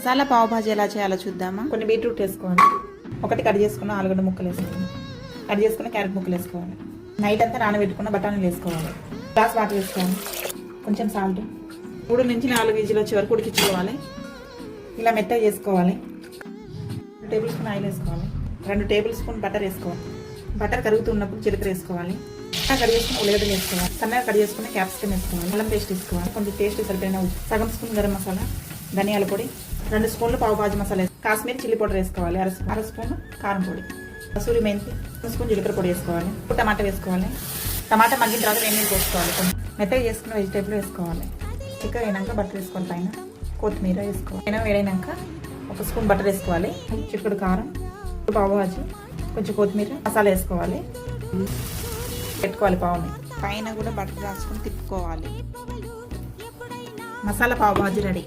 మసాలా పావు భాజీ ఎలా చేయాలో చూద్దామా. కొన్ని బీట్రూట్ వేసుకోవాలి, ఒకటి కట్ చేసుకున్న ఆలుగడ్డ ముక్కలు వేసుకోవాలి, కట్ చేసుకున్న క్యారెట్ ముక్కలు వేసుకోవాలి, నైట్ అంతా నానబెట్టుకున్న బఠానీలు వేసుకోవాలి, గ్లాస్ వాటర్ వేసుకోవాలి, కొంచెం సాల్ట్, 3 నుంచి 4 విజిల్ వచ్చే వరకు ఉడికించుకోవాలి. ఇలా మెత్తగా చేసుకోవాలి. 2 టేబుల్ స్పూన్ ఆయిల్ వేసుకోవాలి, 2 టేబుల్ స్పూన్ బటర్ వేసుకోవాలి. బటర్ కరుగుతున్నప్పుడు జీలకర్ర వేసుకోవాలి, కట్ చేసుకుని ఉల్లిగడ్డలు వేసుకోవాలి, సన్నగా కట్ చేసుకుని క్యాప్సికమ్ వేసుకోవాలి, అల్లం పేస్ట్ వేసుకోవాలి, కొంచెం టేస్ట్ సరిపోయిన సగం స్పూన్ గరం మసాలా, ధనియాల పొడి, 2 స్పూన్లు పావు భాజీ మసాలా, కాశ్మీర్ చిల్లీ పౌడర్ వేసుకోవాలి, అర స్పూన్ కారం పొడి, కసూరి మెంతి, 1 స్పూన్ జీలకర్ర పొడి వేసుకోవాలి, టమాటా వేసుకోవాలి. టమాటా మగ్గిన తర్వాత వేడి వేసుకోవాలి, కొంచెం మెత్తగా చేసుకున్న వెజిటేబుల్ వేసుకోవాలి. చికెన్ అయినాక బటర్ వేసుకోవాలి, పైన కొత్తిమీర వేసుకోవాలి. పైన వేడైనాక 1 స్పూన్ బటర్ వేసుకోవాలి, చిక్కుడు కారం, పావు భాజీ, కొంచెం కొత్తిమీర, మసాలా వేసుకోవాలి, పెట్టుకోవాలి. పావుని పైన కూడా బటర్ రాసుకొని తిప్పుకోవాలి. మసాలా పావు భాజీ రెడీ.